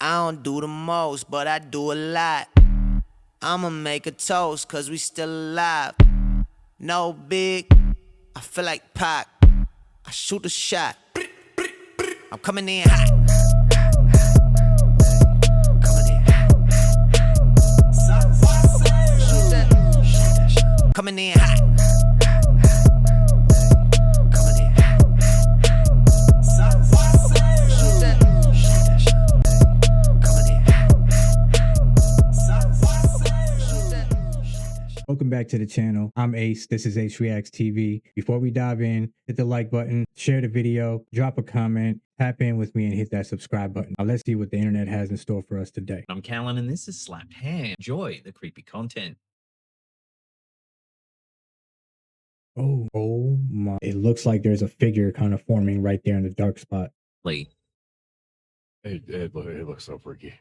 I don't do the most, but I do a lot. I'ma make a toast, cause we still alive. No big, I feel like Pac. I shoot a shot. I'm coming in hot. Coming in hot. Welcome back to the channel. I'm Ace. This is Ace Reacts TV. Before we dive in, hit the like button, share the video, drop a comment, tap in with me, and hit that subscribe button. Now let's see what the internet has in store for us today. I'm Callan, and this is Slapped Ham. Enjoy the creepy content. Oh my. It looks like there's a figure kind of forming right there in the dark spot. Lee. It looks so freaky.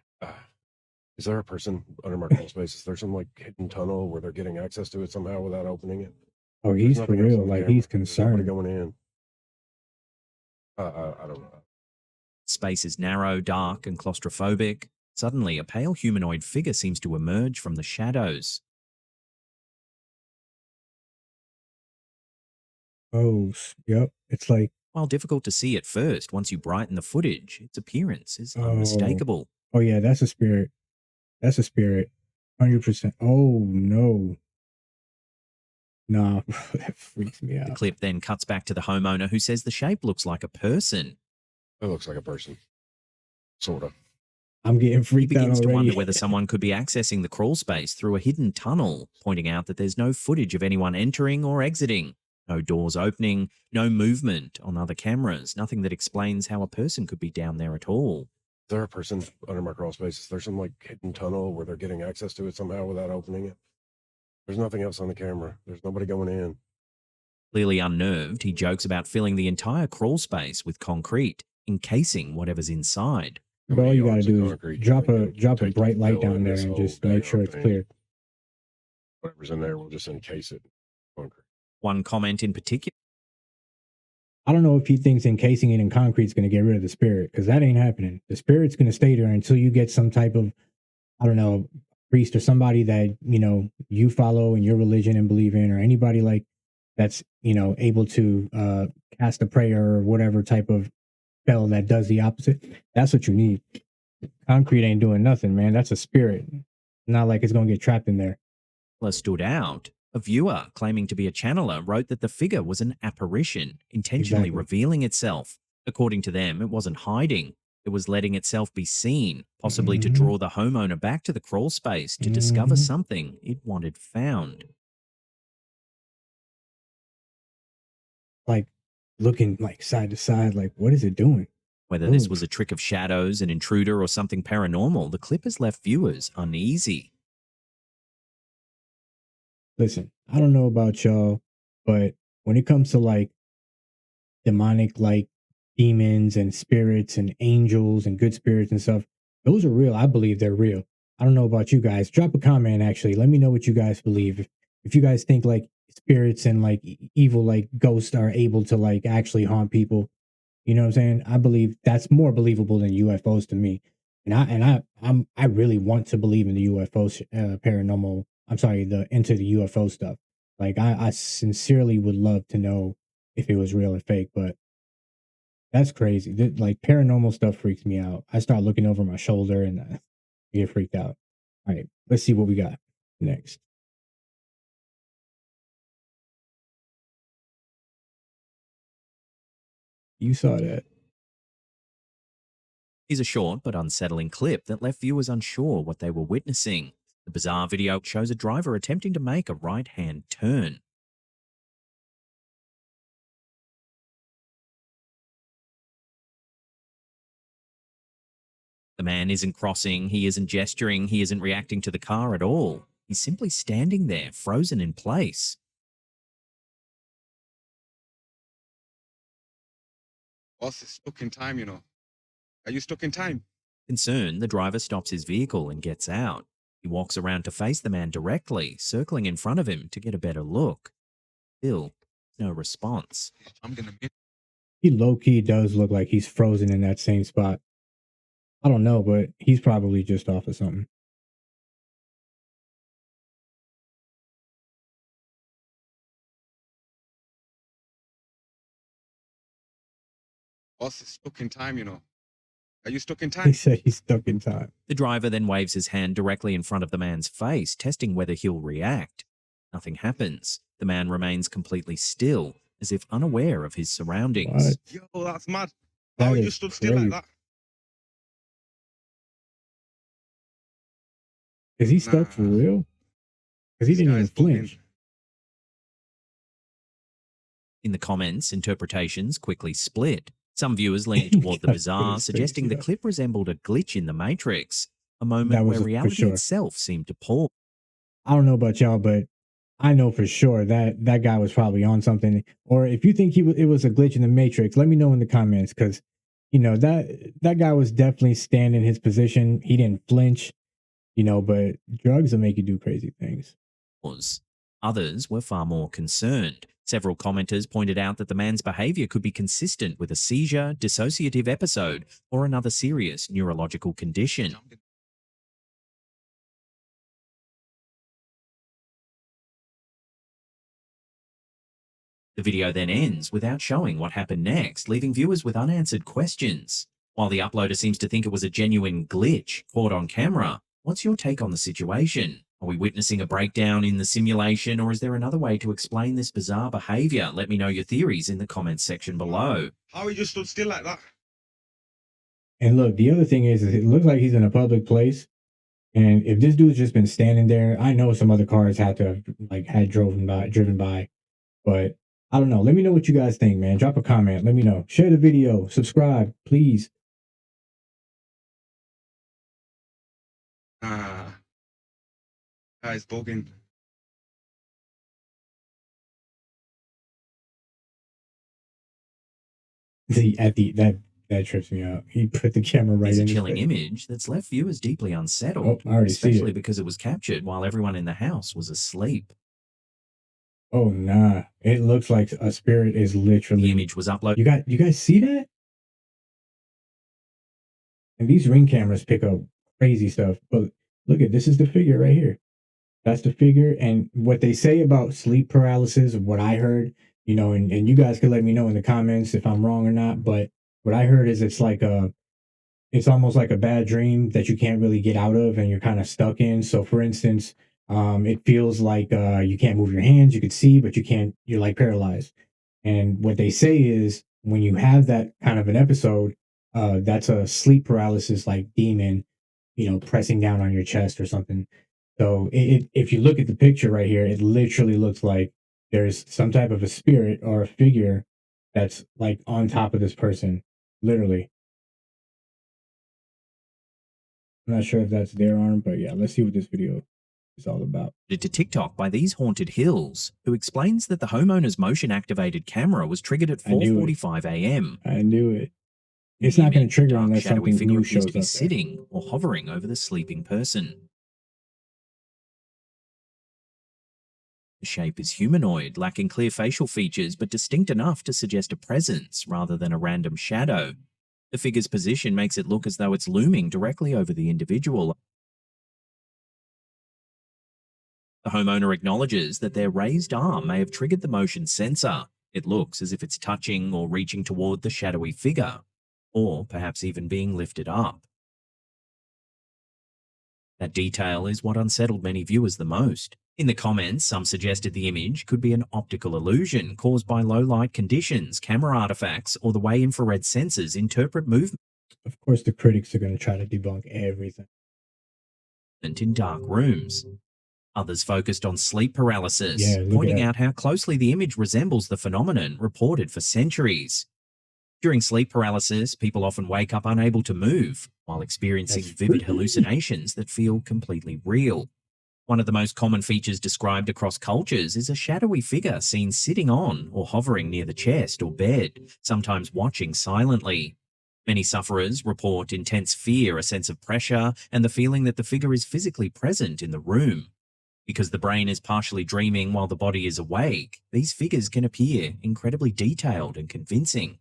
Is there a person under my crawl space? Is there some like hidden tunnel where they're getting access to it somehow without opening it? Oh, he's for real. Like, he's concerned. Going in. I don't know. Space is narrow, dark, and claustrophobic. Suddenly, a pale humanoid figure seems to emerge from the shadows. Oh, yep. It's like... While difficult to see at first, once you brighten the footage, its appearance is unmistakable. Oh yeah, that's a spirit. That's a spirit. 100%. Oh, no. Nah, that freaks me out. The clip then cuts back to the homeowner who says the shape looks like a person. It looks like a person. Sort of. I'm getting freaked out already. He begins to wonder whether someone could be accessing the crawl space through a hidden tunnel, pointing out that there's no footage of anyone entering or exiting. No doors opening, no movement on other cameras, nothing that explains how a person could be down there at all. Is there a person under my crawl space? Is there some like hidden tunnel where they're getting access to it somehow without opening it? There's nothing else on the camera. There's nobody going in. Clearly unnerved, he jokes about filling the entire crawl space with concrete, encasing whatever's inside. But all you gotta do is drop a bright light down there and just make sure it's clear. Whatever's in there, we'll just encase it. Concrete. One comment in particular. I don't know if he thinks encasing it in concrete is going to get rid of the spirit, because that ain't happening. The spirit's going to stay there until you get some type of, I don't know, priest or somebody that, you know, you follow in your religion and believe in, or anybody like that's, you know, able to cast a prayer or whatever type of spell that does the opposite. That's what you need. Concrete ain't doing nothing, man. That's a spirit. Not like it's going to get trapped in there. Stood out. A viewer claiming to be a channeler wrote that the figure was an apparition, intentionally revealing itself. According to them, it wasn't hiding. It was letting itself be seen, possibly to draw the homeowner back to the crawl space to discover something it wanted found. Like, looking like side to side, like, what is it doing? Whether this was a trick of shadows, an intruder, or something paranormal, the clip has left viewers uneasy. Listen, I don't know about y'all, but when it comes to like demonic, like demons and spirits and angels and good spirits and stuff, those are real. I believe they're real. I don't know about you guys. Drop a comment, actually. Let me know what you guys believe. If you guys think like spirits and like evil, like ghosts are able to like actually haunt people, you know what I'm saying? I believe that's more believable than UFOs to me. And I really want to believe in the UFO paranormal. I'm sorry, into the UFO stuff. Like, I sincerely would love to know if it was real or fake, but that's crazy. Like, paranormal stuff freaks me out. I start looking over my shoulder and I get freaked out. All right, let's see what we got next. You saw that. Here's a short but unsettling clip that left viewers unsure what they were witnessing. The bizarre video shows a driver attempting to make a right-hand turn. The man isn't crossing, he isn't gesturing, he isn't reacting to the car at all. He's simply standing there, frozen in place. Boss is stuck in time, you know. Are you stuck in time? Concerned, the driver stops his vehicle and gets out. He walks around to face the man directly, circling in front of him to get a better look. Still, no response. I'm gonna miss. He low-key does look like he's frozen in that same spot. I don't know, but he's probably just off of something. Boss is stuck in time, you know. Are you stuck in He time? said he's stuck in time. The driver then waves his hand directly in front of the man's face, testing whether he'll react. Nothing happens. The man remains completely still, as if unaware of his surroundings. What? Yo, that's mad. That How he is just stood still like crazy. that? Is he stuck for Nah, real? Because he this didn't even guy's bugging. flinch. In the comments, interpretations quickly split. Some viewers leaned He toward the got put bizarre, his suggesting face the up. clip resembled a glitch in the Matrix, a That moment was where for reality sure. itself seemed to pause. I don't know about y'all, but I know for sure that that guy was probably on something. Or if you think it was a glitch in the Matrix, let me know in the comments, because you know that guy was definitely standing his position. He didn't flinch, you know. But drugs will make you do crazy things. Others were far more concerned. Several commenters pointed out that the man's behavior could be consistent with a seizure, dissociative episode, or another serious neurological condition. The video then ends without showing what happened next, leaving viewers with unanswered questions. While the uploader seems to think it was a genuine glitch caught on camera, what's your take on the situation? Are we witnessing a breakdown in the simulation, or is there another way to explain this bizarre behavior? Let me know your theories in the comments section below. How he just stood still like that? And look, the other thing is it looks like he's in a public place. And if this dude's just been standing there, I know some other cars had to have had driven by, but I don't know. Let me know what you guys think, man. Drop a comment. Let me know. Share the video. Subscribe, please. Nah, guy's bugging. That trips me out. He put the camera right It's a in his chilling face. image that's left viewers deeply unsettled, Oh, I already see especially it. because it was captured while everyone in the house was asleep. Oh nah. It looks like a spirit is The literally. image was uploaded. You guys see that? And these Ring cameras pick up crazy stuff. But look at this is the figure right here. That's the figure. And what they say about sleep paralysis, what I heard, you know, and you guys could let me know in the comments if I'm wrong or not. But what I heard is it's almost like a bad dream that you can't really get out of and you're kind of stuck in. So for instance, it feels like you can't move your hands, you could see, but you can't, you're like paralyzed. And what they say is when you have that kind of an episode, that's a sleep paralysis like demon, you know, pressing down on your chest or something. So if you look at the picture right here, it literally looks like there's some type of a spirit or a figure that's like on top of this person, literally. I'm not sure if that's their arm, but yeah, let's see what this video is all about. To TikTok by These Haunted Hills, who explains that the homeowner's motion-activated camera was triggered at 4:45 a.m. I knew it. It's The not going to image, trigger dark, unless shadowy something figure new appears shows to be up there. sitting or hovering over the sleeping person. The shape is humanoid, lacking clear facial features, but distinct enough to suggest a presence rather than a random shadow. The figure's position makes it look as though it's looming directly over the individual. The homeowner acknowledges that their raised arm may have triggered the motion sensor. It looks as if it's touching or reaching toward the shadowy figure, or perhaps even being lifted up. That detail is what unsettled many viewers the most. In the comments, some suggested the image could be an optical illusion caused by low light conditions, camera artifacts, or the way infrared sensors interpret movement Of course, the critics are going to try to debunk everything. in dark rooms. Others focused on sleep paralysis, Yeah, look pointing at that. out how closely the image resembles the phenomenon reported for centuries. During sleep paralysis, people often wake up unable to move, while experiencing That's vivid freaky. hallucinations that feel completely real. One of the most common features described across cultures is a shadowy figure seen sitting on or hovering near the chest or bed, sometimes watching silently. Many sufferers report intense fear, a sense of pressure, and the feeling that the figure is physically present in the room. Because the brain is partially dreaming while the body is awake, these figures can appear incredibly detailed and convincing.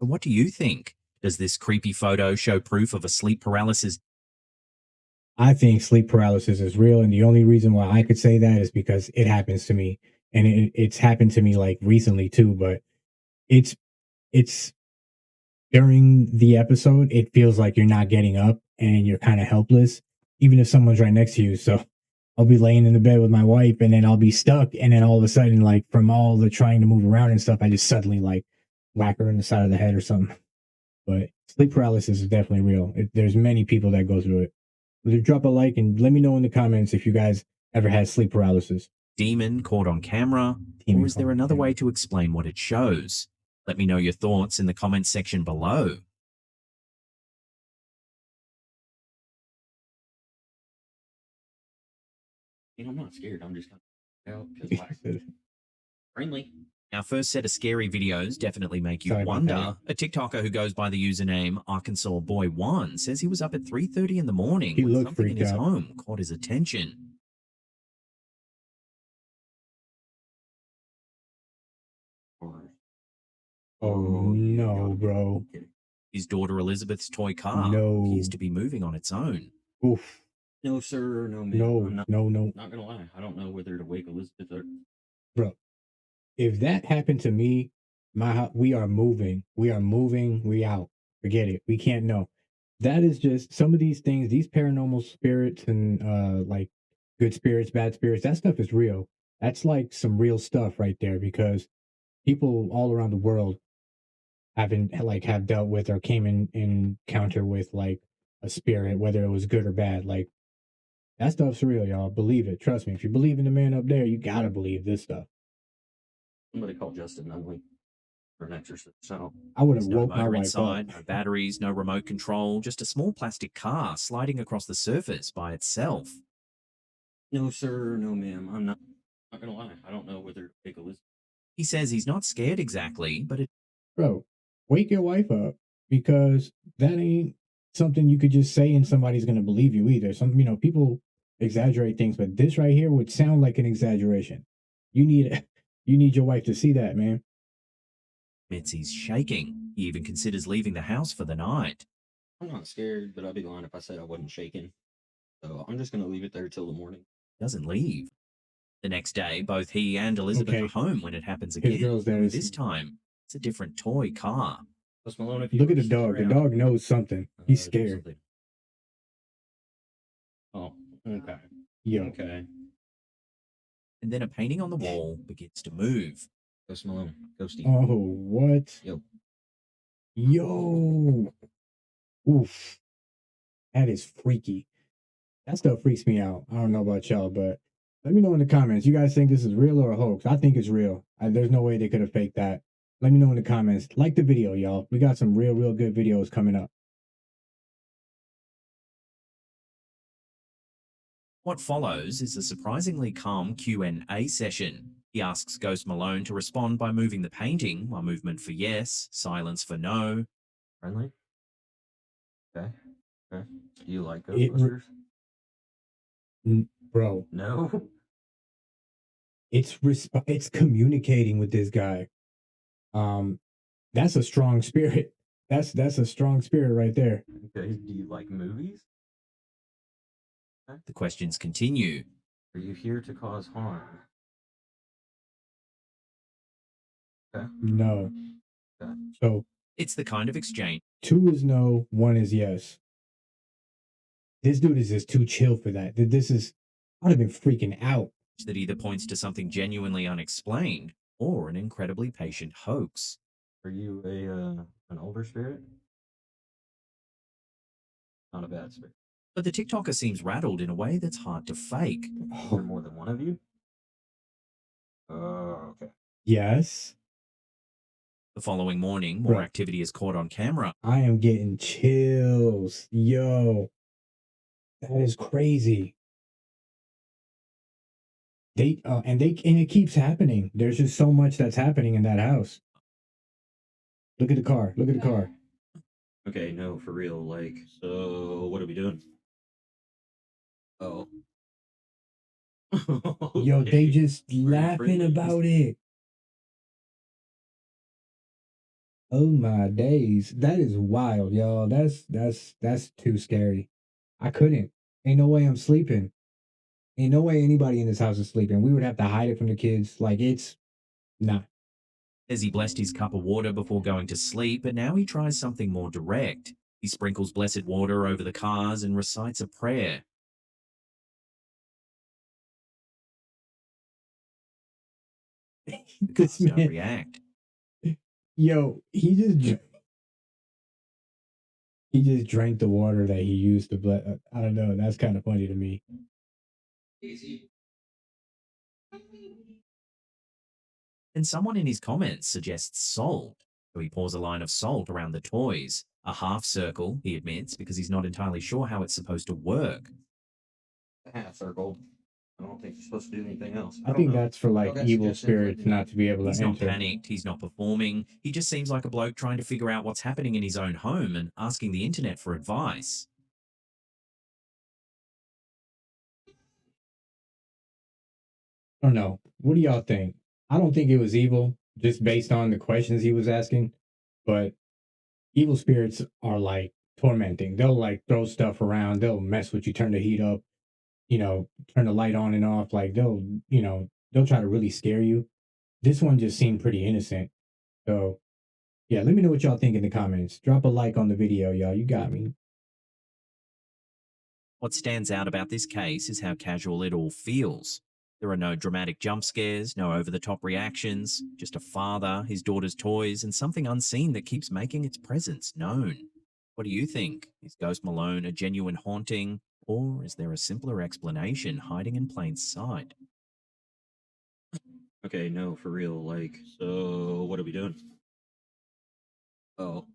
But what do you think? Does this creepy photo show proof of a sleep paralysis? I think sleep paralysis is real, and the only reason why I could say that is because it happens to me, and it's happened to me like recently too. But it's it's during the episode, it feels like you're not getting up and you're kind of helpless, even if someone's right next to you. So I'll be laying in the bed with my wife, and then I'll be stuck, and then all of a sudden, like from all the trying to move around and stuff, I just suddenly like whack her in the side of the head or something. But sleep paralysis is definitely real. There's many people that go through it. Drop a like and let me know in the comments if you guys ever had sleep paralysis. Demon caught on camera? Demon Or is there caught on another way camera. to explain what it shows? Let me know your thoughts in the comments section below. I'm not scared. I'm just kind of because friendly. Our first set of scary videos definitely make you Sorry about that, wonder. A TikToker who goes by the username Arkansas Boy 1 says he was up at 3:30 in the morning He when looked something in freaked his out. home caught his attention. Oh no, bro. His daughter Elizabeth's toy car No. appears to be moving on its own. Oof. No, sir. No, ma'am. No, I'm no. not gonna lie. I don't know whether to wake Elizabeth or Bro, if that happened to me, we are moving. We are moving. We out. Forget it. We can't know. That is just some of these things, these paranormal spirits and like good spirits, bad spirits, that stuff is real. That's like some real stuff right there because people all around the world have dealt with or came in encounter with like a spirit, whether it was good or bad. Like that stuff's real, y'all. Believe it. Trust me. If you believe in the man up there, you gotta believe this stuff. somebody called Justin Nunley for an exorcist. So I would have There's no woke my motor wife inside, up. no batteries, no remote control, just a small plastic car sliding across the surface by itself. no, sir. No, ma'am. I'm not gonna lie. I don't know whether to wake Elizabeth. He says he's not scared exactly, but it Bro, wake your wife up because that ain't something you could just say and somebody's gonna believe you either. People exaggerate things, but this right here would sound like an exaggeration. You need you need your wife to see that, man. admits he's shaking. He even considers leaving the house for the night. I'm not scared, but I'd be lying if I said I wasn't shaking. So I'm just gonna leave it there till the morning. Doesn't leave. The next day, both he and Elizabeth Okay. are home when it happens His again. girl's there. Only this time, it's a different toy car. Post Malone, if you Look at ever the stick dog. The around, dog knows something. He's do scared. something. Oh, okay. Yo. Okay. And then a painting on the wall begins to move. Post Malone, Ghosty. Oh, what? Yo. Yo. Oof. That is freaky. That stuff freaks me out. I don't know about y'all, but let me know in the comments. You guys think this is real or a hoax? I think it's real. There's no way they could have faked that. Let me know in the comments. Like the video, y'all. We got some real good videos coming up. What follows is a surprisingly calm Q&A session. He asks Ghost Malone to respond by moving the painting, one movement for yes, silence for no. Friendly? Okay. Okay. Do you like It- Ghostbusters? Bro, No? it's communicating with this guy. That's a strong spirit. That's a strong spirit right there. Okay. Do you like movies? The questions continue. Are you here to cause harm? Okay. No. Okay. So It's the kind of exchange 2 is no, 1 is yes. This dude is just too chill for that. I'd have been freaking out. that either points to something genuinely unexplained or an incredibly patient hoax. Are you an older spirit? Not a bad spirit. But the TikToker seems rattled in a way that's hard to fake. Is there more than one of you? Oh, okay. Yes. The following morning, more Right. activity is caught on camera. I am getting chills. Yo. That is crazy. And it keeps happening. There's just so much that's happening in that house. Look at the car. Look at the car. Okay, no, for real. Like, so what are we doing? Oh. Yo, they Okay. just Very laughing friendly. about it. Oh my days. That is wild, y'all. That's too scary. I couldn't. Ain't no way I'm sleeping. Ain't no way anybody in this house is sleeping. We would have to hide it from the kids. Like it's nah. Says he blessed his cup of water before going to sleep, but now he tries something more direct. He sprinkles blessed water over the cars and recites a prayer. The This cars don't man, react. yo, he just drank the water that he used to bless. I don't know. That's kind of funny to me. Easy. And someone in his comments suggests salt. So he pours a line of salt around the toys. A half circle, he admits, because he's not entirely sure how it's supposed to work. A half circle. I don't think you're supposed to do anything else. I don't think know. that's for Y'all like got evil suggestions, let me spirits know. not to be able to He's not enter. panicked, he's not performing. He just seems like a bloke trying to figure out what's happening in his own home and asking the internet for advice. I don't know. What do y'all think? I don't think it was evil just based on the questions he was asking, but evil spirits are like tormenting. They'll like throw stuff around, they'll mess with you, turn the heat up, turn the light on and off. Like they'll try to really scare you. This one just seemed pretty innocent. So yeah, let me know what y'all think in the comments. Drop a like on the video, y'all. You got me. What stands out about this case is how casual it all feels. There are no dramatic jump scares, no over the top reactions, just a father, his daughter's toys, and something unseen that keeps making its presence known. What do you think? Is Ghost Malone a genuine haunting, or is there a simpler explanation hiding in plain sight? Okay, no, for real. Like, so what are we doing? Oh.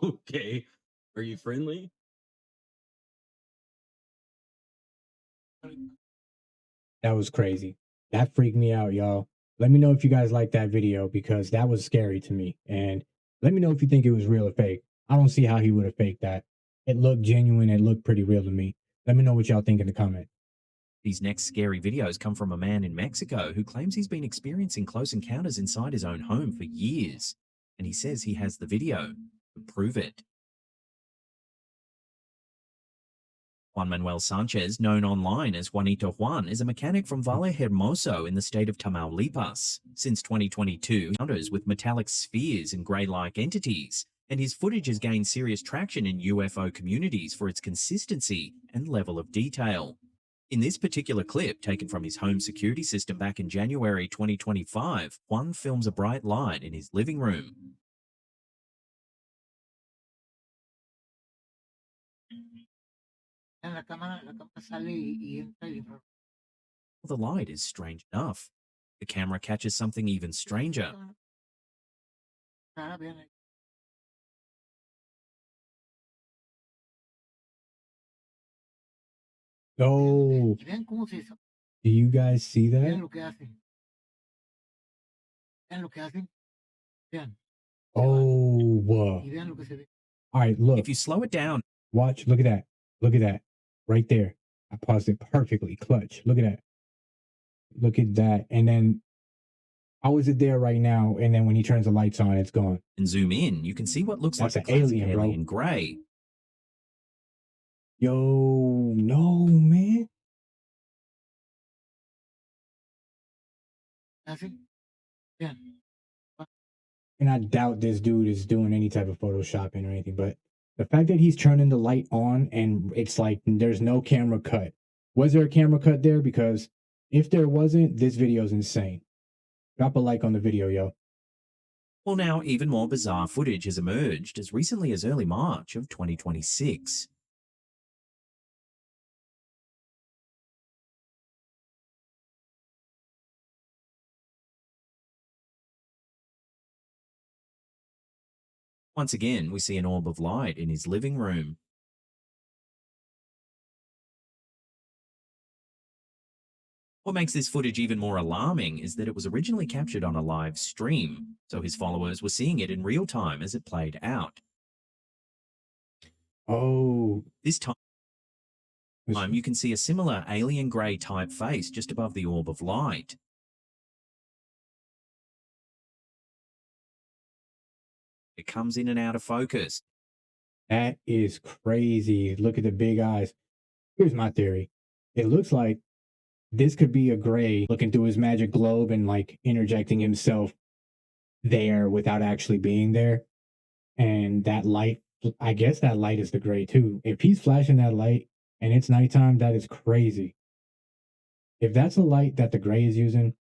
Okay. Are you friendly? That was crazy. That freaked me out, y'all. Let me know if you guys like that video because that was scary to me. And let me know if you think it was real or fake. I don't see how he would have faked that. It looked genuine. It looked pretty real to me. Let me know what y'all think in the comment. These next scary videos come from a man in Mexico who claims he's been experiencing close encounters inside his own home for years. And he says he has the video to prove it. Juan Manuel Sanchez, known online as Juanito Juan, is a mechanic from Valle Hermoso in the state of Tamaulipas. Since 2022, he encounters with metallic spheres and grey-like entities, and his footage has gained serious traction in UFO communities for its consistency and level of detail. In this particular clip, taken from his home security system back in January 2025, Juan films a bright light in his living room. The light is strange enough. The camera catches something even stranger. Oh, do you guys see that? Oh, all right, look, If you slow it down, watch, look at that. Look at that. Right there. I paused it perfectly. Clutch. Look at that. Look at that. And then how is it there right now? And then when he turns the lights on, it's gone. and zoom in, you can see what looks That's like a an classic alien, bro. alien grey. Yo, no, man. And I doubt this dude is doing any type of photoshopping or anything, but the fact that he's turning the light on and it's like there's no camera cut. Was there a camera cut there? Because if there wasn't, this video is insane. Drop a like on the video, yo. Well, now even more bizarre footage has emerged as recently as early March of 2026. Once again, we see an orb of light in his living room. What makes this footage even more alarming is that it was originally captured on a live stream, so his followers were seeing it in real time as it played out. Oh, This time, you can see a similar alien grey type face just above the orb of light. It comes in and out of focus. That is crazy. Look at the big eyes. Here's my theory. It looks like this could be a gray looking through his magic globe and like interjecting himself there without actually being there. And that light, I guess that light is the gray too. If he's flashing that light and it's nighttime, that is crazy. If that's a light that the gray is using,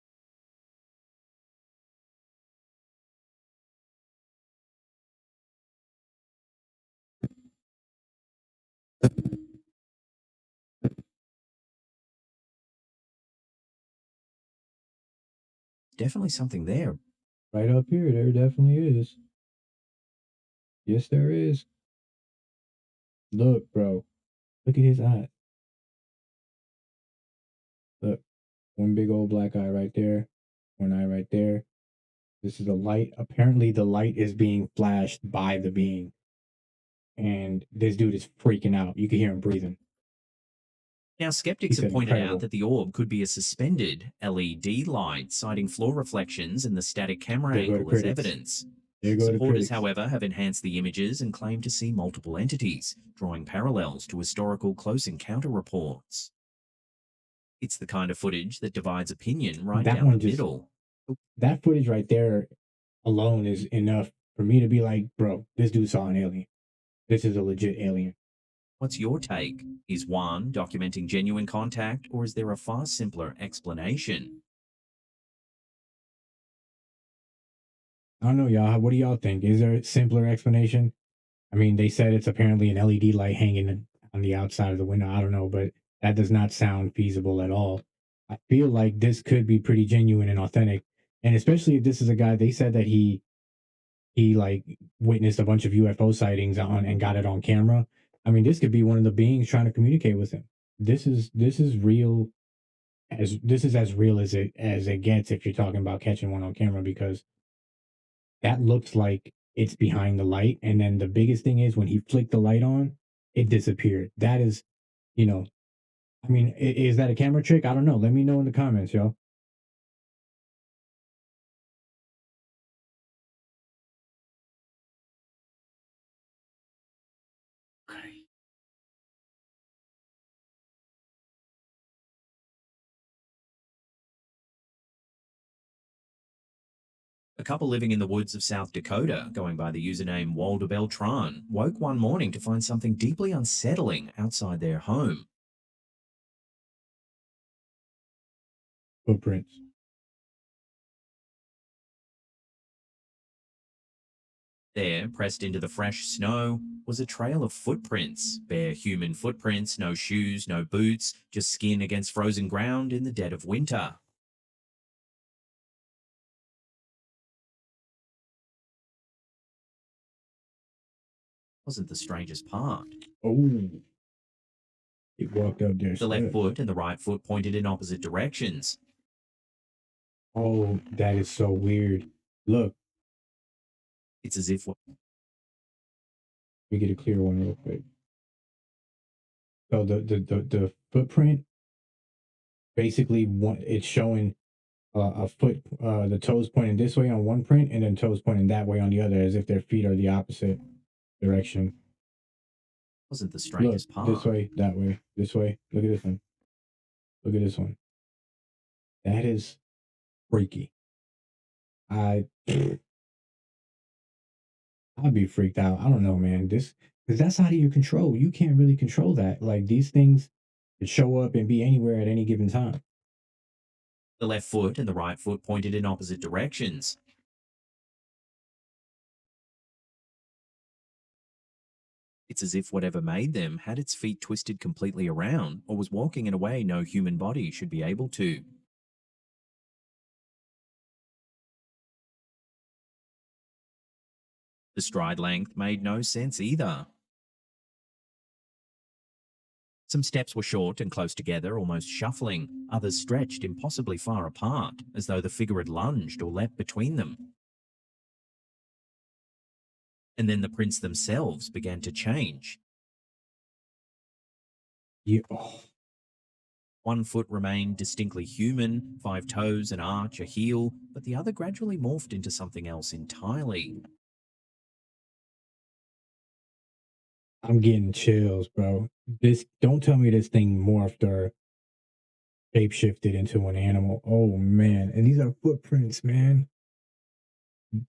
Definitely something there. right up here, there definitely is. Yes, there is. Look, bro. Look at his eyes. Look, one big old black eye right there, one eye right there. This is a light. Apparently, the light is being flashed by the being. And this dude is freaking out. You can hear him breathing. Now, skeptics He have said pointed incredible. out that the orb could be a suspended LED light, citing floor reflections and the static camera There go the angle as critics. evidence. There go the Supporters, critics. however, have enhanced the images and claim to see multiple entities, drawing parallels to historical close encounter reports. It's the kind of footage that divides opinion right That down one the just- middle. That footage right there alone is enough for me to be like, bro, this dude saw an alien. This is a legit alien. What's your take? Is one documenting genuine contact, or is there a far simpler explanation? I don't know, y'all. What do y'all think? Is there a simpler explanation? I mean, they said it's apparently an LED light hanging on the outside of the window. I don't know, but that does not sound feasible at all. I feel like this could be pretty genuine and authentic. And especially if this is a guy, they said that he like witnessed a bunch of UFO sightings on and got it on camera. I mean, this could be one of the beings trying to communicate with him. This is real as real as it gets if you're talking about catching one on camera, because that looks like it's behind the light. And then the biggest thing is when he flicked the light on, it disappeared. That is, I mean, is that a camera trick? I don't know. Let me know in the comments, y'all. A couple living in the woods of South Dakota, going by the username Walder Beltran, woke one morning to find something deeply unsettling outside their home. Footprints. There, pressed into the fresh snow, was a trail of footprints. Bare human footprints, no shoes, no boots, just skin against frozen ground in the dead of winter. Wasn't the strangest part. Oh. He walked up there. The left foot and the right foot pointed in opposite directions. Oh, that is so weird. Look, It's as if let me get a clear one real quick. So the footprint basically it's showing a foot, the toes pointing this way on one print and then toes pointing that way on the other, as if their feet are the opposite direction. wasn't the Look, strangest part. this way, that way, this way. Look at this one. Look at this one. That is freaky. I'd be freaked out. I don't know, man. Because that's out of your control. You can't really control that. Like, these things could show up and be anywhere at any given time. The left foot and the right foot pointed in opposite directions. It's as if whatever made them had its feet twisted completely around or was walking in a way no human body should be able to. The stride length made no sense either. Some steps were short and close together, almost shuffling. Others stretched impossibly far apart, as though the figure had lunged or leapt between them. And then the prints themselves began to change. Yeah. One foot remained distinctly human, 5 toes, an arch, a heel, but the other gradually morphed into something else entirely. I'm getting chills, bro. This don't tell me this thing morphed or shape shifted into an animal. Oh man. And these are footprints, man.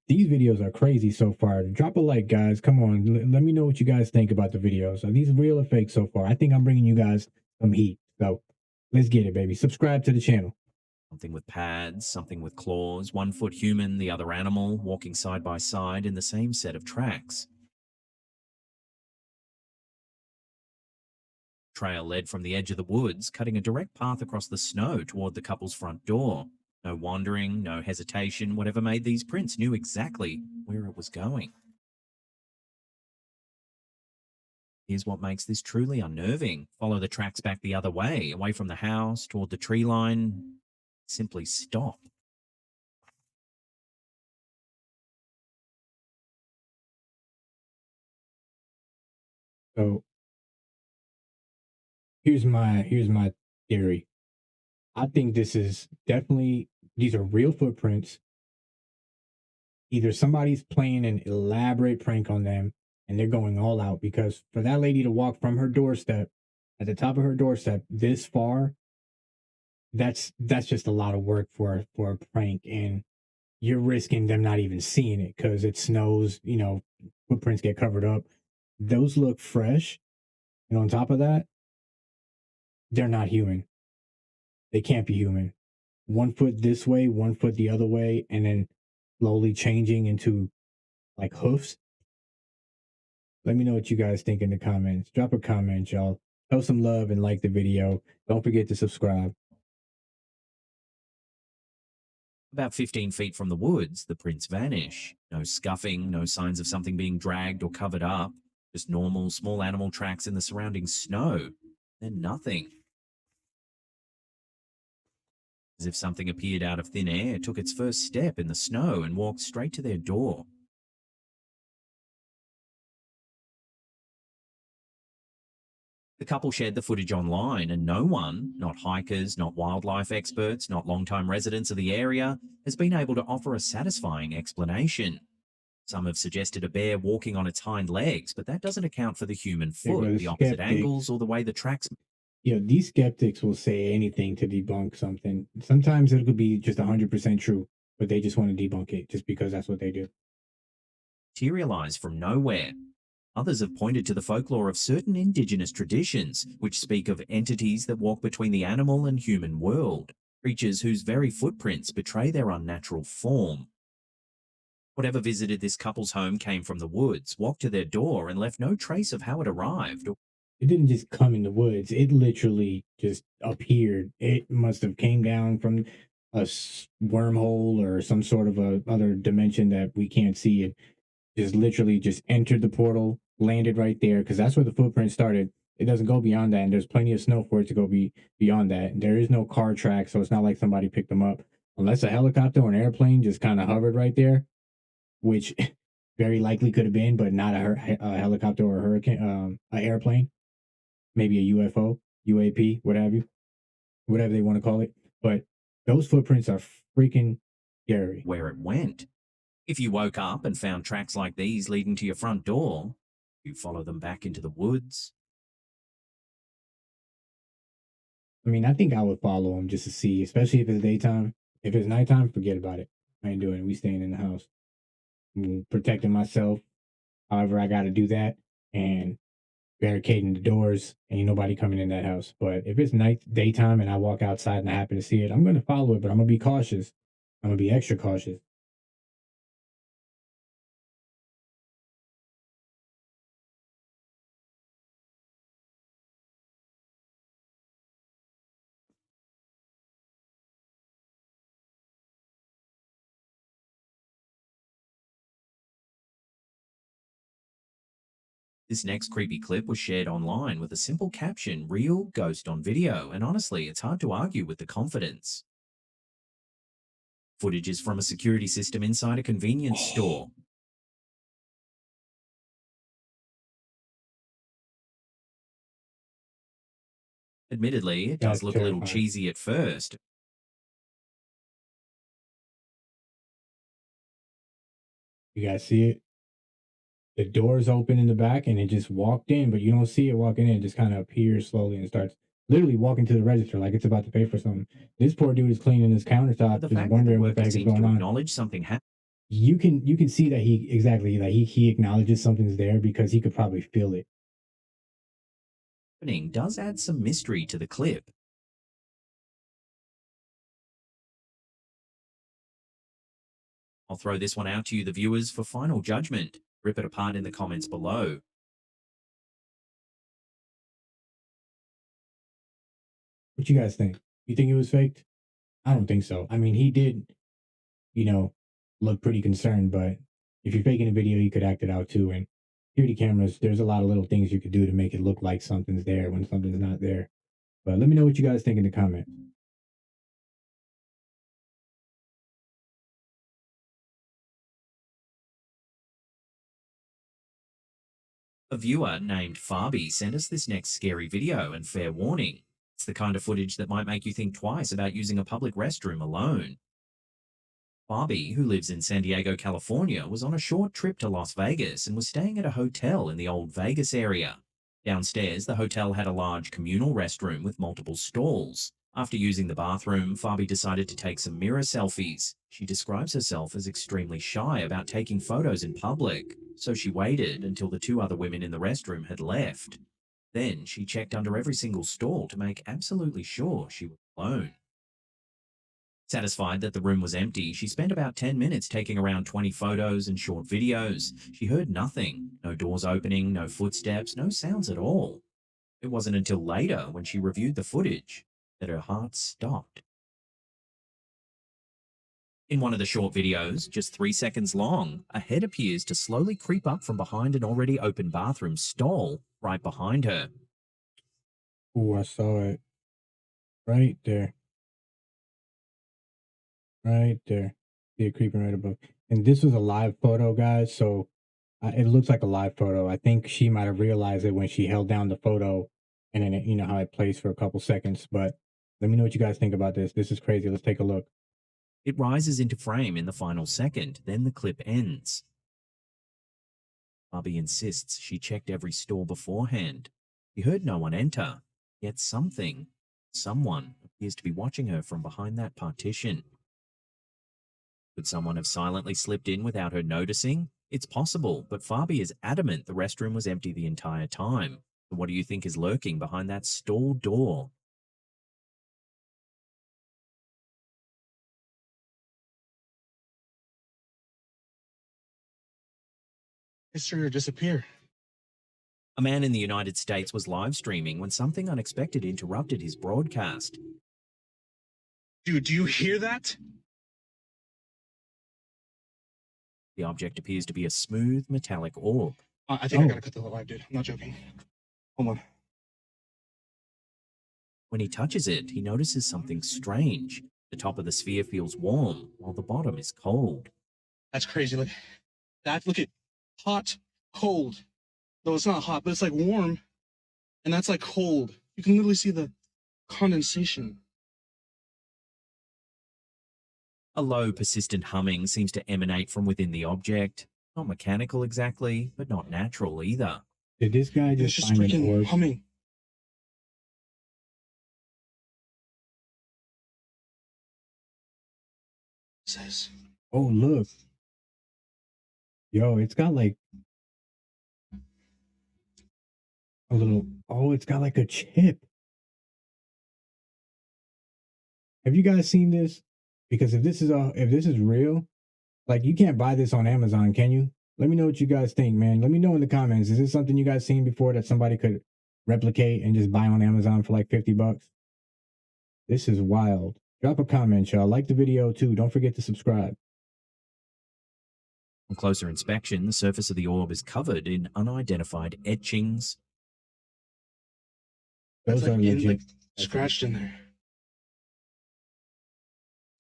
These videos are crazy so far. Drop a like, guys. Come on. Let me know what you guys think about the videos. Are these real or fake so far? I think I'm bringing you guys some heat. So let's get it, baby. Subscribe to the channel. Something with pads, something with claws, 1 foot human, the other animal, walking side by side in the same set of tracks. Trail led from the edge of the woods, cutting a direct path across the snow toward the couple's front door. No wandering, no hesitation. Whatever made these prints knew exactly where it was going. Here's what makes this truly unnerving. Follow the tracks back the other way, away from the house, toward the tree line. Simply stop. So here's my theory. I think this is definitely these are real footprints. Either somebody's playing an elaborate prank on them and they're going all out, because for that lady to walk from her doorstep at the top of her doorstep this far, that's just a lot of work for a prank, and you're risking them not even seeing it because it snows, footprints get covered up. Those look fresh, and on top of that, they're not human. They can't be human. 1 foot this way, 1 foot the other way, and then slowly changing into like hoofs. Let me know what you guys think in the comments. Drop a comment, y'all. Show some love and like the video. Don't forget to subscribe. About 15 feet from the woods, the prints vanish. No scuffing, no signs of something being dragged or covered up. Just normal, small animal tracks in the surrounding snow. Then nothing. As if something appeared out of thin air, took its first step in the snow, and walked straight to their door. The couple shared the footage online, and no one, not hikers, not wildlife experts, not longtime residents of the area, has been able to offer a satisfying explanation. Some have suggested a bear walking on its hind legs, but that doesn't account for the human foot, the opposite angles, or the way the tracks. These skeptics will say anything to debunk something. Sometimes it could be just 100% true, but they just want to debunk it just because that's what they do. Materialize from nowhere. Others have pointed to the folklore of certain indigenous traditions, which speak of entities that walk between the animal and human world, creatures whose very footprints betray their unnatural form. Whatever visited this couple's home came from the woods, walked to their door, and left no trace of how it arrived. It didn't just come in the woods. It literally just appeared. It must have came down from a wormhole or some sort of a other dimension that we can't see. It just literally just entered the portal, landed right there, because that's where the footprint started. It doesn't go beyond that, and there's plenty of snow for it to go beyond that. There is no car track, so it's not like somebody picked them up, unless a helicopter or an airplane just kind of hovered right there, which very likely could have been, but not a helicopter or a hurricane, an airplane, maybe a UFO, UAP, whatever they want to call it. But those footprints are freaking scary. Where it went. If you woke up and found tracks like these leading to your front door, you follow them back into the woods. I mean, I think I would follow them just to see, especially if it's daytime. If it's nighttime, forget about it. I ain't doing it. We staying in the house. I'm protecting myself. However, I got to do that, and barricading the doors. Ain't nobody coming in that house. But if it's daytime, and I walk outside and I happen to see it, I'm going to follow it, but I'm going to be cautious. I'm going to be extra cautious. This next creepy clip was shared online with a simple caption, "Real ghost on video," and honestly, it's hard to argue with the confidence. Footage is from a security system inside a convenience store. Admittedly, it does That's look a little terrifying. cheesy at first. You guys see it? the doors open in the back and it just walked in, but you don't see it walking in. It just kind of appears slowly and starts literally walking to the register like it's about to pay for something. This poor dude is cleaning his countertop, The just fact that the wondering what the worker heck is seems going to on. acknowledge something happened You can see that he acknowledges something's there because he could probably feel it. does add some mystery to the clip. I'll throw this one out to you, the viewers, for final judgment. Rip it apart in the comments below. What you guys think? You think it was faked? I don't think so. I mean, he did, you know, look pretty concerned, but if you're faking a video, you could act it out too. And security cameras, there's a lot of little things you could do to make it look like something's there when something's not there. But let me know what you guys think in the comments. A viewer named Farby sent us this next scary video, and fair warning, it's the kind of footage that might make you think twice about using a public restroom alone. Farby, who lives in San Diego, California, was on a short trip to Las Vegas and was staying at a hotel in the old Vegas area. Downstairs, the hotel had a large communal restroom with multiple stalls. After using the bathroom, Farby decided to take some mirror selfies. She describes herself as extremely shy about taking photos in public, so she waited until the two other women in the restroom had left. Then she checked under every single stall to make absolutely sure she was alone. Satisfied that the room was empty, she spent about 10 minutes taking around 20 photos and short videos. She heard nothing, no doors opening, no footsteps, no sounds at all. It wasn't until later, when she reviewed the footage, that her heart stopped. In one of the short videos, just 3 seconds long, a head appears to slowly creep up from behind an already open bathroom stall right behind her. Oh, I saw it. Right there. Right there. See it creeping right above. And this was a live photo, guys. So it looks like a live photo. I think she might have realized it when she held down the photo and then, you know, how it plays for a couple seconds. But let me know what you guys think about this. This is crazy. Let's take a look. It rises into frame in the final second, then the clip ends. Bobby insists she checked every stall beforehand. She heard no one enter, yet someone appears to be watching her from behind that partition. Could someone have silently slipped in without her noticing? It's possible, but Farby is adamant the restroom was empty the entire time. So what do you think is lurking behind that stall door? History or disappear. A man in the United States was live streaming when something unexpected interrupted his broadcast. Dude, do you hear that? The object appears to be a smooth, metallic orb. I think I gotta cut the live, dude. I'm not joking. Hold on. When he touches it, he notices something strange. The top of the sphere feels warm, while the bottom is cold. That's crazy. Look, look at hot, cold. No, it's not hot, but it's like warm, and that's like cold. You can literally see the condensation. A low, persistent humming seems to emanate from within the object. Not mechanical exactly, but not natural either. Did this guy It's just just find an freaking orb? humming. It says, Oh, look. Yo, it's got like a little, it's got like a chip. Have you guys seen this? Because if this is real, like you can't buy this on Amazon, can you? Let me know what you guys think, man. Let me know in the comments. Is this something you guys seen before that somebody could replicate and just buy on Amazon for like $50? This is wild. Drop a comment, y'all. Like the video too. Don't forget to subscribe. On closer inspection, the surface of the orb is covered in unidentified etchings. that's Those like are in, legit. like scratched in there.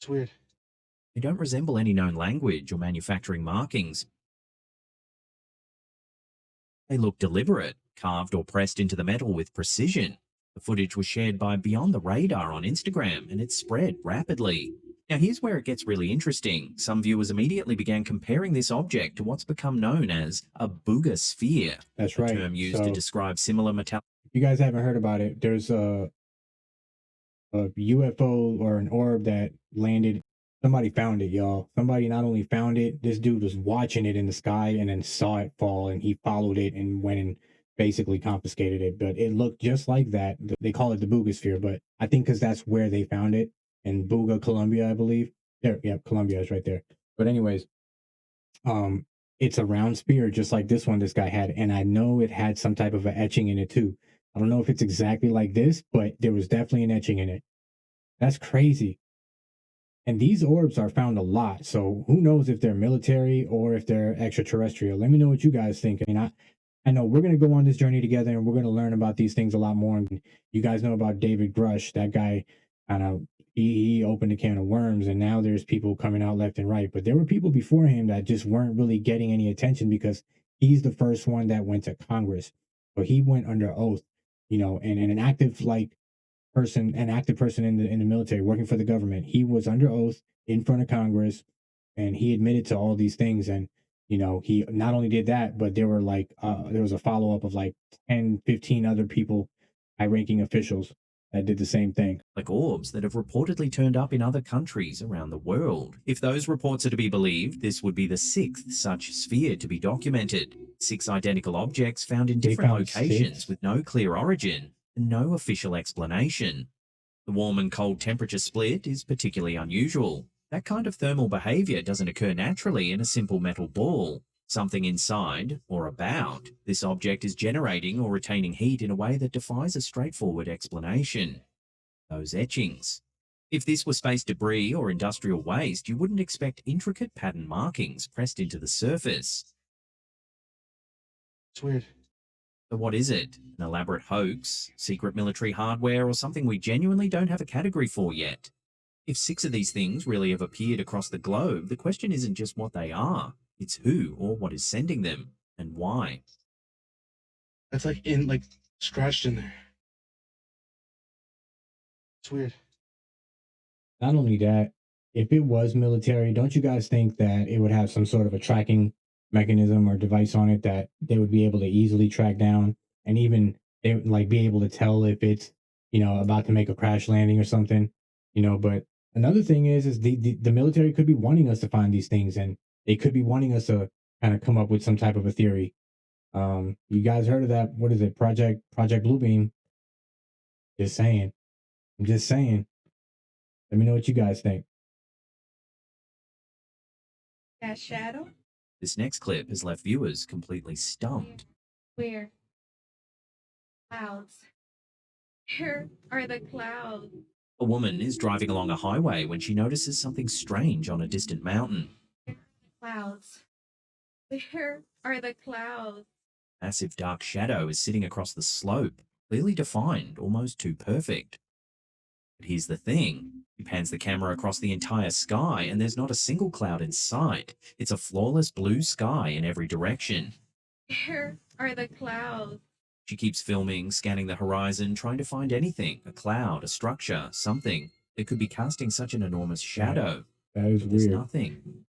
It's weird. They don't resemble any known language or manufacturing markings. They look deliberate, carved or pressed into the metal with precision. The footage was shared by Beyond the Radar on Instagram, and it spread rapidly. Now, here's where it gets really interesting. Some viewers immediately began comparing this object to what's become known as a booger sphere, That's a right. term used to So describe similar metallic. if you guys haven't heard about it, there's a UFO or an orb that landed. Somebody found it, y'all. Somebody not only found it, this dude was watching it in the sky and then saw it fall, and he followed it and went and basically confiscated it. But it looked just like that. They call it the Boogosphere, but I think because that's where they found it in Buga, Colombia, I believe. There, yeah, Colombia is right there. But anyways, it's a round spear just like this one this guy had, and I know it had some type of an etching in it too. I don't know if it's exactly like this, but there was definitely an etching in it. That's crazy. And these orbs are found a lot. So who knows if they're military or if they're extraterrestrial. Let me know what you guys think. I mean, I know we're going to go on this journey together and we're going to learn about these things a lot more. And you guys know about David Grush. That guy, kind of, he opened a can of worms, and now there's people coming out left and right. But there were people before him that just weren't really getting any attention because he's the first one that went to Congress. So he went under oath, and an active person in the military working for the government. He was under oath in front of Congress, and he admitted to all these things. And he not only did that, but there were there was a follow-up of 10, 15 other people, high-ranking officials, that did the same thing. Like orbs that have reportedly turned up in other countries around the world. If those reports are to be believed, this would be the 6th such sphere to be documented. 6 identical objects found in different locations 6? with no clear origin and no official explanation. The warm and cold temperature split is particularly unusual. That kind of thermal behavior doesn't occur naturally in a simple metal ball. Something inside, or about, this object is generating or retaining heat in a way that defies a straightforward explanation. Those etchings. If this were space debris or industrial waste, you wouldn't expect intricate pattern markings pressed into the surface. It's weird. So what is it? An elaborate hoax, secret military hardware, or something we genuinely don't have a category for yet? If 6 of these things really have appeared across the globe, the question isn't just what they are. It's who or what is sending them, and why. That's scratched in there. It's weird. Not only that, if it was military, don't you guys think that it would have some sort of a tracking mechanism or device on it that they would be able to easily track down, and even they would be able to tell if it's about to make a crash landing or something? But another thing is the military could be wanting us to find these things, and they could be wanting us to kind of come up with some type of a theory. You guys heard of that? What is it? Project Bluebeam. Just saying. I'm just saying. Let me know what you guys think. That shadow? This next clip has left viewers completely stumped. Where? Clouds. Where are the clouds? A woman is driving along a highway when she notices something strange on a distant mountain. Clouds. Where are the clouds? Massive dark shadow is sitting across the slope, clearly defined, almost too perfect. But here's the thing. He pans the camera across the entire sky, and there's not a single cloud in sight. It's a flawless blue sky in every direction. Where are the clouds? She keeps filming, scanning the horizon, trying to find anything, a cloud, a structure, something that could be casting such an enormous shadow. That is There's weird. nothing.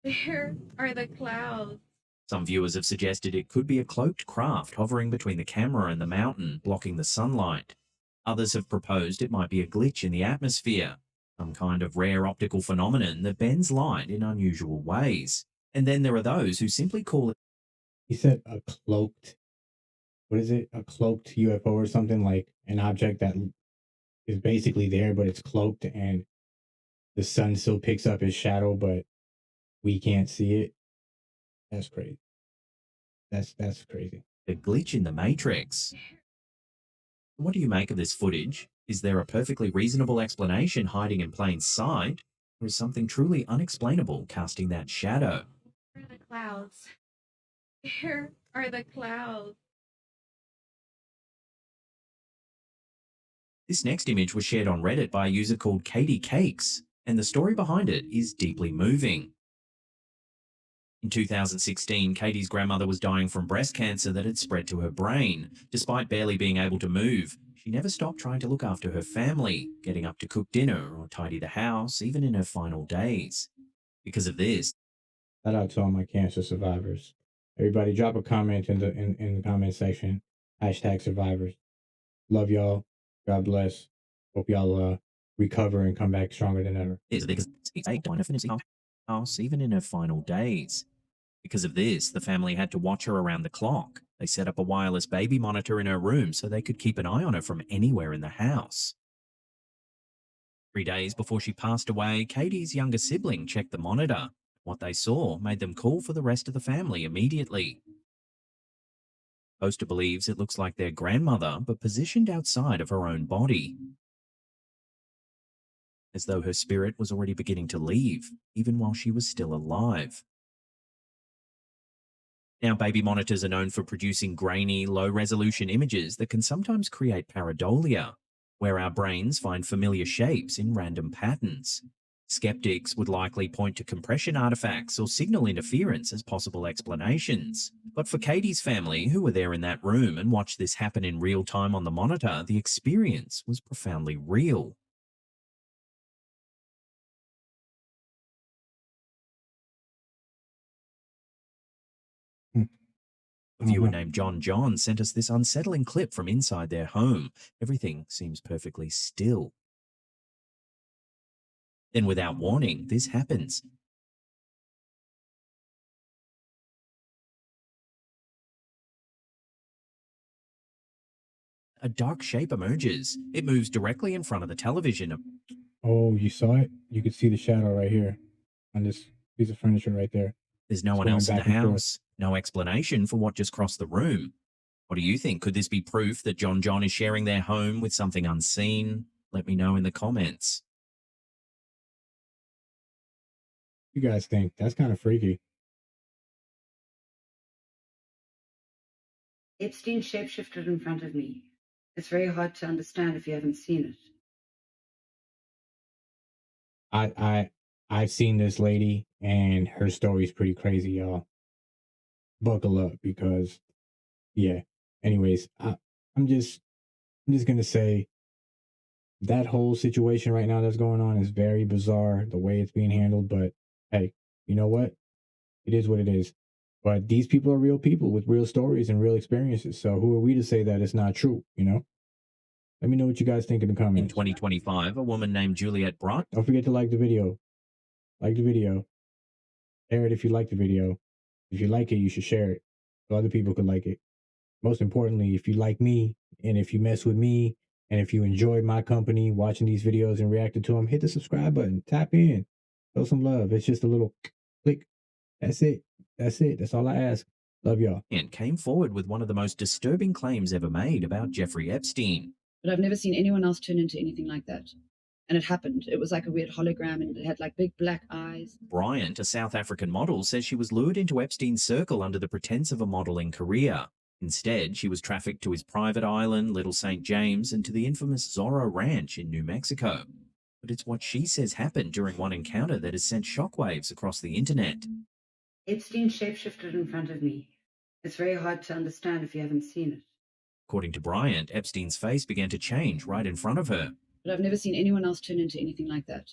Where are the clouds? Some viewers have suggested it could be a cloaked craft hovering between the camera and the mountain, blocking the sunlight. Others have proposed it might be a glitch in the atmosphere, some kind of rare optical phenomenon that bends light in unusual ways. And then there are those who simply call it. He said a cloaked, what is it? A cloaked UFO or something, like an object that is basically there, but it's cloaked, and the sun still picks up his shadow, but we can't see it. That's crazy. That's crazy. a glitch in the matrix. What do you make of this footage? Is there a perfectly reasonable explanation hiding in plain sight, or is something truly unexplainable casting that shadow? Where are the clouds? Where are the clouds? This next image was shared on Reddit by a user called Katie Cakes, and the story behind it is deeply moving. In 2016, Katie's grandmother was dying from breast cancer that had spread to her brain. Despite barely being able to move, She never stopped trying to look after her family, getting up to cook dinner or tidy the house, even in her final days. Because of this, Shout out to all my cancer survivors. Everybody drop a comment in the comment section. #survivors. Love y'all. God bless. Hope y'all recover and come back stronger than ever. because house, even in her final days. Because of this, the family had to watch her around the clock. They set up a wireless baby monitor in her room so they could keep an eye on her from anywhere in the house. 3 days before she passed away, Katie's younger sibling checked the monitor. What they saw made them call for the rest of the family immediately. Poster believes it looks like their grandmother, but positioned outside of her own body, as though her spirit was already beginning to leave, even while she was still alive. Now, baby monitors are known for producing grainy, low-resolution images that can sometimes create pareidolia, where our brains find familiar shapes in random patterns. Skeptics would likely point to compression artifacts or signal interference as possible explanations. But for Katie's family, who were there in that room and watched this happen in real time on the monitor, the experience was profoundly real. A viewer named John sent us this unsettling clip from inside their home. Everything seems perfectly still. Then, without warning, this happens. A dark shape emerges. It moves directly in front of the television. Oh, you saw it? You could see the shadow right here on this piece of furniture right there. There's no one else in the house. No explanation for what just crossed the room. What do you think? Could this be proof that John is sharing their home with something unseen? Let me know in the comments. You guys think that's kind of freaky? Epstein shapeshifted in front of me. It's very hard to understand if you haven't seen it. I've seen this lady, and her story's pretty crazy, y'all. Buckle up, because yeah. Anyways, I'm just gonna say that whole situation right now that's going on is very bizarre, the way it's being handled. But hey, you know what? It is what it is. But these people are real people with real stories and real experiences. So who are we to say that it's not true? You know? Let me know what you guys think in the comments. In 2025, a woman named Juliette Brought. Don't forget to like the video. Like the video. Share it if you like the video. If you like it, you should share it so other people could like it. Most importantly, if you like me, and if you mess with me, and if you enjoy my company, watching these videos and reacting to them, hit the subscribe button. Tap in. Show some love. It's just a little click. That's it. That's it. That's all I ask. Love y'all. And came forward with one of the most disturbing claims ever made about Jeffrey Epstein. But I've never seen anyone else turn into anything like that. And it happened. It was like a weird hologram, and it had like big black eyes. Bryant, a South African model, says she was lured into Epstein's circle under the pretense of a modeling career. Instead, she was trafficked to his private island, Little St. James, and to the infamous Zorro Ranch in New Mexico. But it's what she says happened during one encounter that has sent shockwaves across the internet. Epstein shapeshifted in front of me. It's very hard to understand if you haven't seen it. According to Bryant, Epstein's face began to change right in front of her. But I've never seen anyone else turn into anything like that.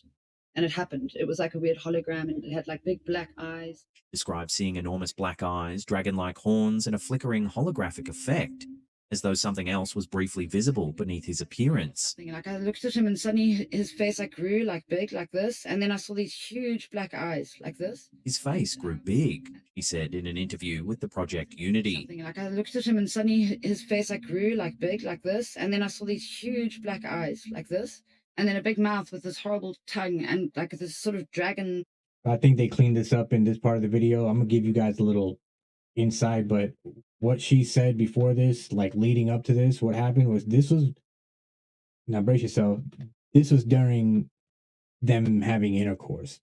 And it happened. It was like a weird hologram, and it had like big black eyes. Describes seeing enormous black eyes, dragon-like horns, and a flickering holographic effect, as though something else was briefly visible beneath his appearance. Like I looked at him, and suddenly his face like grew like big like this, and then I saw these huge black eyes like this. His face grew big, he said in an interview with the Project Unity. Like I looked at him, and suddenly his face like grew like big like this, and then I saw these huge black eyes like this, and then a big mouth with this horrible tongue and like this sort of dragon. I think they cleaned this up in this part of the video. I'm gonna give you guys a little insight, but what she said before this, like leading up to this, what happened was now brace yourself, this was during them having intercourse.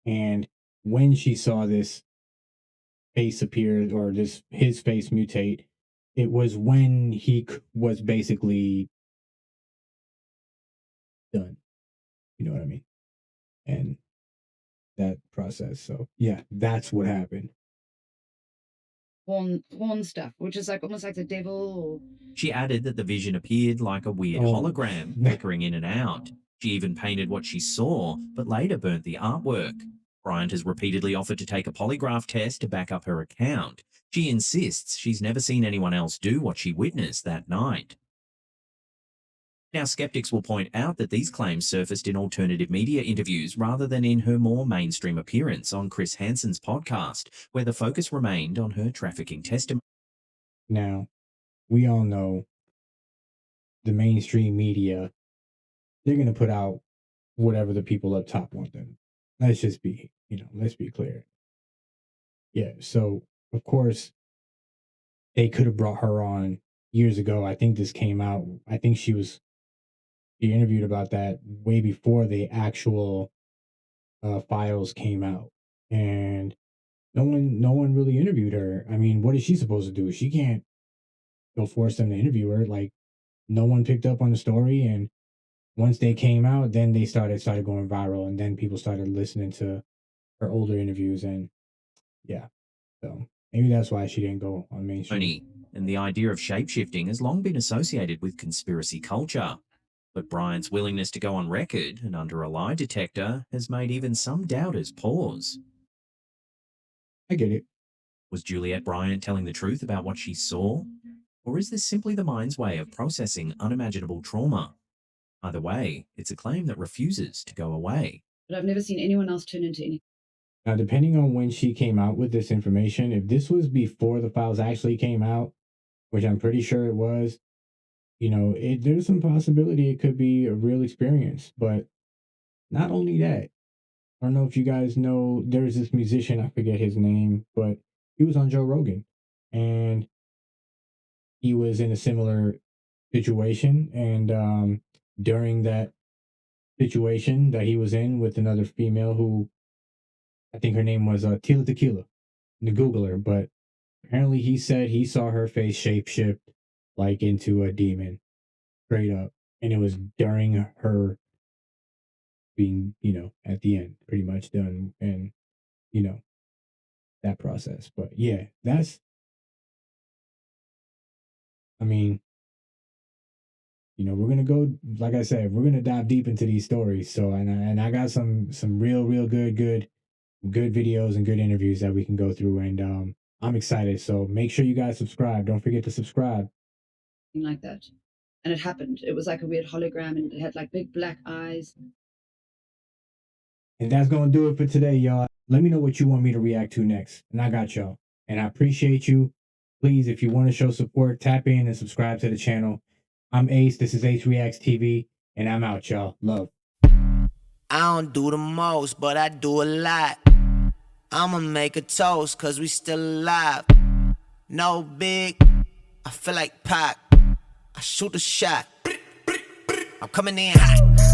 And when she saw this face appear, or his face mutate, it was when he was basically done. You know what I mean? And that process. So yeah, that's what happened. horn stuff, which is like almost like the devil or She added that the vision appeared like a weird Oh. hologram, flickering in and out. She even painted what she saw, but later burnt the artwork. Bryant has repeatedly offered to take a polygraph test to back up her account. She insists she's never seen anyone else do what she witnessed that night. Now, skeptics will point out that these claims surfaced in alternative media interviews rather than in her more mainstream appearance on Chris Hansen's podcast, where the focus remained on her trafficking testimony. Now, we all know the mainstream media, they're going to put out whatever the people up top want them. Let's just be, let's be clear. Yeah, so of course, they could have brought her on years ago. I think this came out, I think she interviewed about that way before the actual files came out. And no one really interviewed her. I mean, what is she supposed to do? She can't go force them to interview her. Like, no one picked up on the story, and once they came out, then they started going viral, and then people started listening to her older interviews, and yeah, so maybe that's why she didn't go on mainstream. And the idea of shapeshifting has long been associated with conspiracy culture. But Bryant's willingness to go on record and under a lie detector has made even some doubters pause. I get it. Was Juliette Bryant telling the truth about what she saw? Or is this simply the mind's way of processing unimaginable trauma? Either way, it's a claim that refuses to go away. But I've never seen anyone else turn into anything. Now, depending on when she came out with this information, if this was before the files actually came out, which I'm pretty sure it was, there's some possibility it could be a real experience. But not only that, I don't know if you guys know, there's this musician, I forget his name, but he was on Joe Rogan, and he was in a similar situation. And during that situation that he was in with another female who, I think her name was Tila Tequila, the Googler, but apparently he said he saw her face shapeshift like into a demon, straight up. And it was during her being, at the end, pretty much done, and, that process. But yeah, we're going to go, like I said, we're going to dive deep into these stories. So, and I got some real good videos and good interviews that we can go through, and I'm excited. So make sure you guys subscribe. Don't forget to subscribe. Like that. And it happened. It was like a weird hologram, and it had like big black eyes. And that's going to do it for today, y'all. Let me know what you want me to react to next. And I got y'all. And I appreciate you. Please, if you want to show support, tap in and subscribe to the channel. I'm Ace. This is Ace Reacts TV. And I'm out, y'all. Love. I don't do the most, but I do a lot. I'ma make a toast, cause we still alive. No big, I feel like Pac. I shoot a shot. I'm coming in hot.